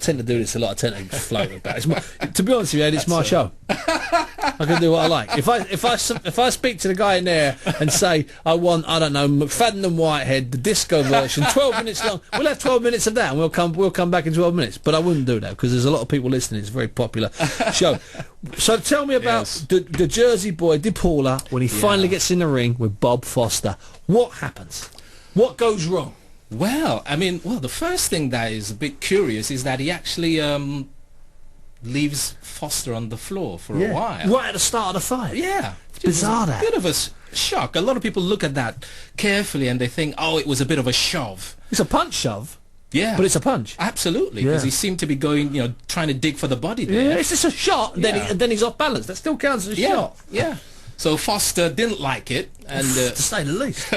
tend to do this a lot. I tend to float about. To be honest with you, Ed, it's my show. I can do what I like. If I speak to the guy in there and say I want, I don't know, McFadden and Whitehead, the disco version, 12 minutes long, we'll have 12 minutes of that, and we'll come back in 12 minutes. But I wouldn't do that because there's a lot of people listening. It's a very popular show. So tell me about the Jersey boy DePaula when he finally gets in the ring with Bob Foster. What happens? What goes wrong? Well, I mean, the first thing that is a bit curious is that he actually leaves Foster on the floor for a while. Right at the start of the fight. Yeah. It's bizarre, that. A bit of a shock. A lot of people look at that carefully and they think, oh, it was a bit of a shove. It's a punch shove. Yeah. But it's a punch. Absolutely. Because he seemed to be going, trying to dig for the body there. Yeah, it's just a shot, then he's off balance. That still counts as a shot. Yeah. So Foster didn't like it and to say the least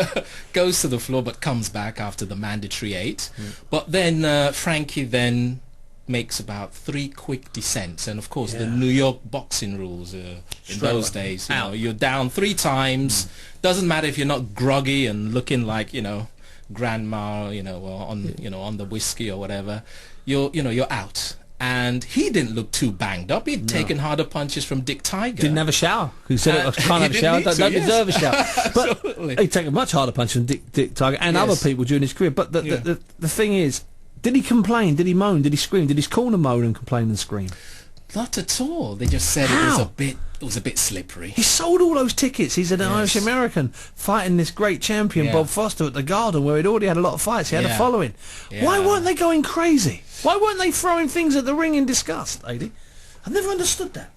goes to the floor but comes back after the mandatory 8. But then Frankie then makes about 3 quick descents, and of course the New York boxing rules in those days, you're down 3 times. Doesn't matter if you're not groggy and looking like grandma, or on the whiskey or whatever. You're out. And he didn't look too banged up. He'd taken harder punches from Dick Tiger. Didn't have a shower. He said, I can't have a shower. Don't deserve a shower. But he'd taken much harder punches from Dick Tiger and other people during his career. But the thing is, did he complain? Did he moan? Did he scream? Did his corner moan and complain and scream? Not at all. They just said it was a bit slippery. He sold all those tickets. He's an Irish American fighting this great champion Bob Foster at the Garden, where he'd already had a lot of fights. He had a following. Why weren't they going crazy? Why weren't they throwing things at the ring in disgust, Adey? I've never understood that.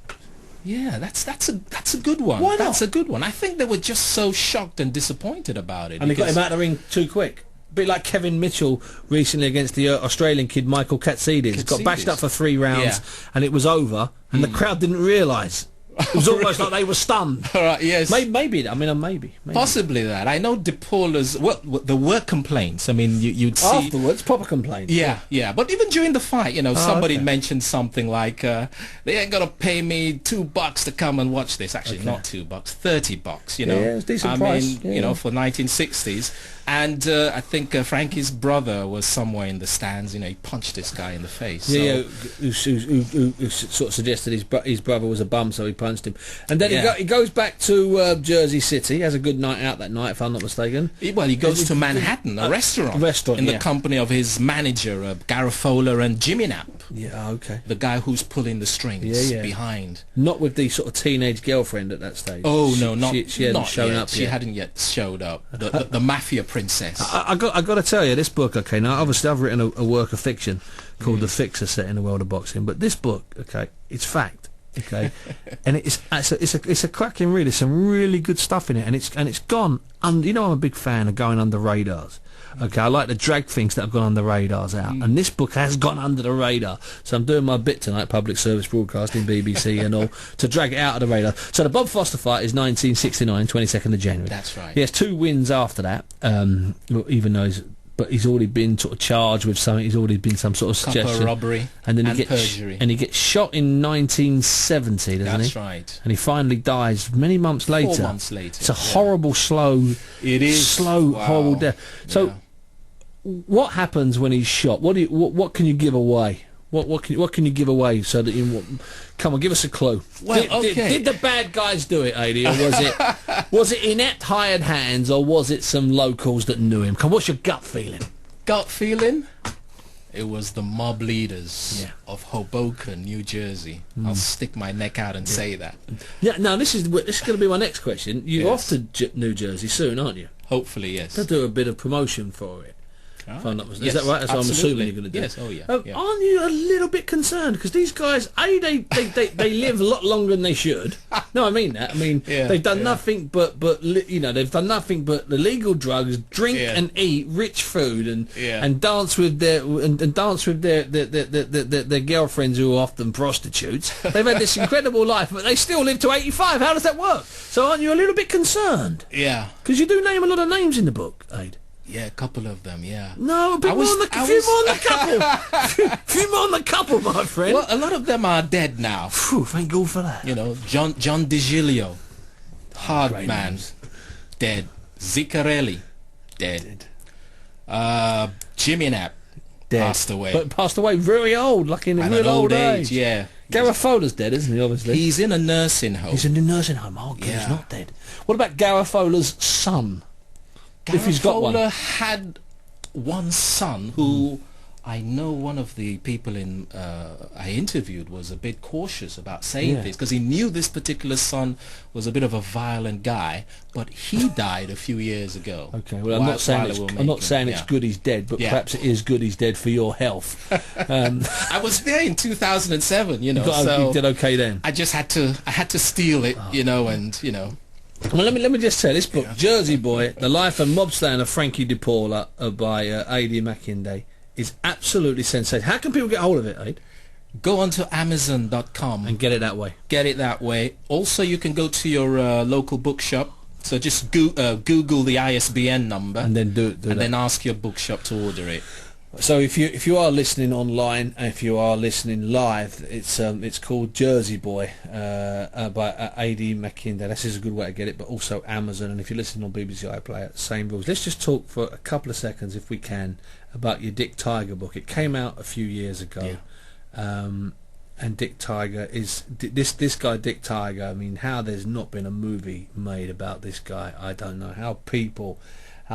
Yeah, that's a good one. Why not? That's a good one. I think they were just so shocked and disappointed about it. And they got him out of the ring too quick. A bit like Kevin Mitchell recently against the Australian kid Michael Katsidis. Got bashed up for 3 rounds and it was over, and the crowd didn't realise. It was almost like they were stunned. All right, yes. Maybe. I mean, maybe. Possibly that. I know DePaula's... Well, there were complaints. I mean, you'd see... Afterwards, proper complaints. Yeah. But even during the fight, somebody mentioned something like, they ain't going to pay me $2 to come and watch this. Actually, not $2, $30, Yeah, it's a decent price. For 1960s. And I think Frankie's brother was somewhere in the stands. He punched this guy in the face. Who sort of suggested his brother was a bum, so he punched him. And then he goes back to Jersey City, has a good night out that night, if I'm not mistaken. He goes to Manhattan, a restaurant in the company of his manager, Garofalo and Jimmy Knapp. Yeah, okay. The guy who's pulling the strings behind. Not with the sort of teenage girlfriend at that stage. Oh, no, she hadn't shown up yet. She hadn't yet showed up. The mafia princess. I got to tell you, this book, okay, now obviously I've written a work of fiction called The Fixer set in the world of boxing, but this book, okay, it's fact, okay, and it's a cracking read. There's some really good stuff in it, and it's gone. I'm a big fan of going under radars. Okay, I like to drag things that have gone under radars out, and this book has gone under the radar. So I'm doing my bit tonight, public service broadcasting, BBC and all, to drag it out of the radar. So the Bob Foster fight is 1969, 22nd of January. That's right. He has 2 wins after that, even though he's already been sort of charged with something. He's already been some sort of suggestion. Copper robbery and then perjury. And he gets shot in 1970, doesn't he? That's right. And he finally dies many months later. 4 months later. It's a horrible, horrible death. So. What happens when he's shot? What can you give away? What can you give away so that come on, give us a clue. Well, did the bad guys do it, Adey, or was it inept hired hands, or was it some locals that knew him? What's your gut feeling? Gut feeling? It was the mob leaders of Hoboken, New Jersey. I'll stick my neck out and say that. Yeah. Now this is going to be my next question. You're off to New Jersey soon, aren't you? Hopefully, yes. They'll do a bit of promotion for it. Is that right? That's what I'm assuming you're going to do. Yes, Aren't you a little bit concerned? Because these guys, they live a lot longer than they should. No, I mean that. I mean, they've done nothing but they've done nothing but illegal drugs, drink and eat rich food, and dance with their their girlfriends who are often prostitutes. They've had this incredible life, but they still live to 85. How does that work? So aren't you a little bit concerned? Yeah. Because you do name a lot of names in the book, Aid. Yeah, a couple of them, yeah. No, a few more on the couple. Few more on the couple, my friend. Well, a lot of them are dead now. Phew, thank God for that. John DiGilio, hard man, names. Dead. Ziccarelli, dead. Jimmy Knapp, Dead. Passed away. But passed away very old, like in a At real an old age. Yeah. Garofola's dead, isn't he, obviously? He's in a nursing home. He's in a nursing home. Oh, God, Yeah. he's not dead. What about Garofola's son? If he's got one. Garofola had one son who I know one of the people I interviewed was a bit cautious about saying this because he knew this particular son was a bit of a violent guy, but he died a few years ago. Okay, well, I'm not saying it's good he's dead, but perhaps it is good he's dead for your health. I was there in 2007, you did okay then. I had to steal it, and Well, let me just say this book, Jersey Boy: The Life and Mob Slaying of Frankie DePaula, by Adeyinka Makinde, is absolutely sensational. How can people get hold of it, Aid? Go onto Amazon.com and get it that way. Get it that way. Also, you can go to your local bookshop. So just Google the ISBN number and then then ask your bookshop to order it. So if you are listening online, if you are listening live, it's called Jersey Boy by Adeyinka Makinde. This is a good way to get it, but also Amazon. And if you're listening on BBC iPlayer, same rules. Let's just talk for a couple of seconds, if we can, about your Dick Tiger book. It came out a few years ago, and Dick Tiger is this guy Dick Tiger. I mean, how there's not been a movie made about this guy, I don't know. How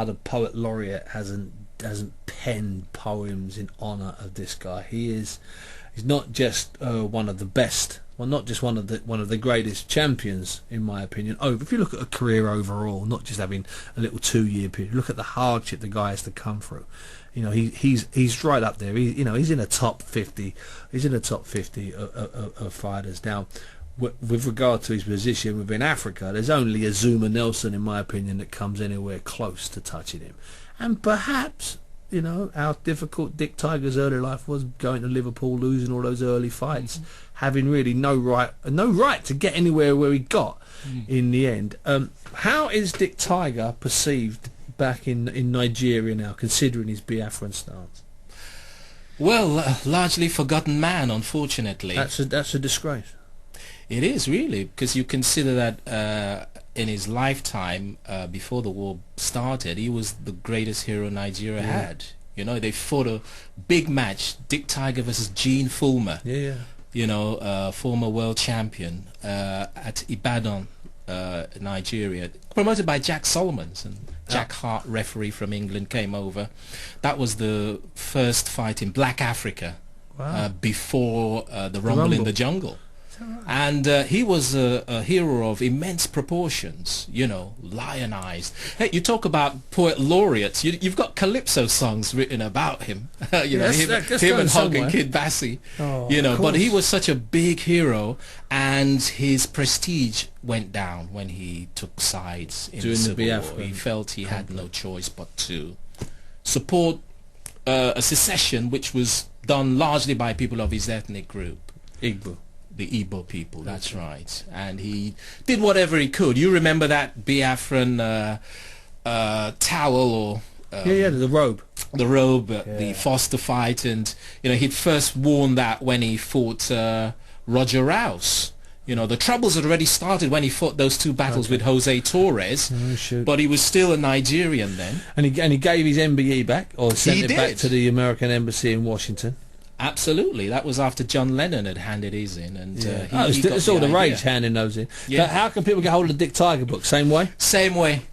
the poet laureate hasn't penned poems in honour of this guy. He's not just one of the best, well, not just one of the greatest champions, in my opinion. If you look at a career overall, not just having a little 2-year period, look at the hardship the guy has to come through. He's right up there. He's in a top 50. He's in a top 50 of fighters now. With regard to his position within Africa, there's only a Zuma Nelson, in my opinion, that comes anywhere close to touching him. And perhaps, how difficult Dick Tiger's early life was, going to Liverpool, losing all those early fights, having really no right to get anywhere where he got in the end. How is Dick Tiger perceived back in Nigeria now, considering his Biafran stance? Well, largely forgotten man, unfortunately. That's a disgrace. It is, really, because you consider that in his lifetime, before the war started, he was the greatest hero Nigeria had. They fought a big match, Dick Tiger versus Gene Fulmer. Former world champion at Ibadan, Nigeria, promoted by Jack Solomons, and Jack Hart, referee from England, came over. That was the first fight in Black Africa before the Rumble in the Jungle. And he was a hero of immense proportions, lionized. Hey, you talk about poet laureates. You've got calypso songs written about him. Him and Hug and Kid Bassie. But he was such a big hero, and his prestige went down when he took sides in the Civil War. He felt he had no choice but to support a secession, which was done largely by people of his ethnic group. Igbo. The Igbo people, that's right. And he did whatever he could. You remember that Biafran towel or... the robe. The robe, the Foster fight, and, he'd first worn that when he fought Roger Rouse. The troubles had already started when he fought those two battles with Jose Torres, but he was still a Nigerian then. And he gave his MBE back, or sent it back to the American embassy in Washington. Absolutely, that was after John Lennon had handed his in, and it's all the rage handing those in. Yeah. How can people get hold of the Dick Tiger book? Same way. Same way.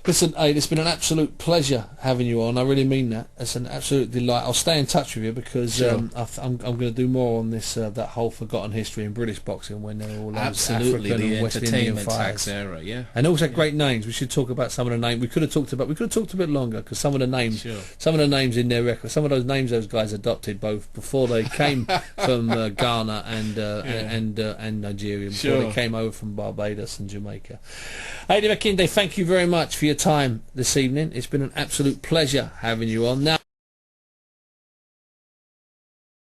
Listen, Aid, it's been an absolute pleasure having you on. I really mean that. It's an absolute delight. I'll stay in touch with you because I'm going to do more on this that whole forgotten history in British boxing when they're all those African and West Indian fighters. Era, and also great names. We should talk about some of the names. We could have talked a bit longer because some of the names, in their record, some of those names those guys adopted both before they came from Ghana and Nigeria, before they came over from Barbados and Jamaica. Adeyinka Makinde, thank you very much for your time this evening. It's been an absolute pleasure having you on. Now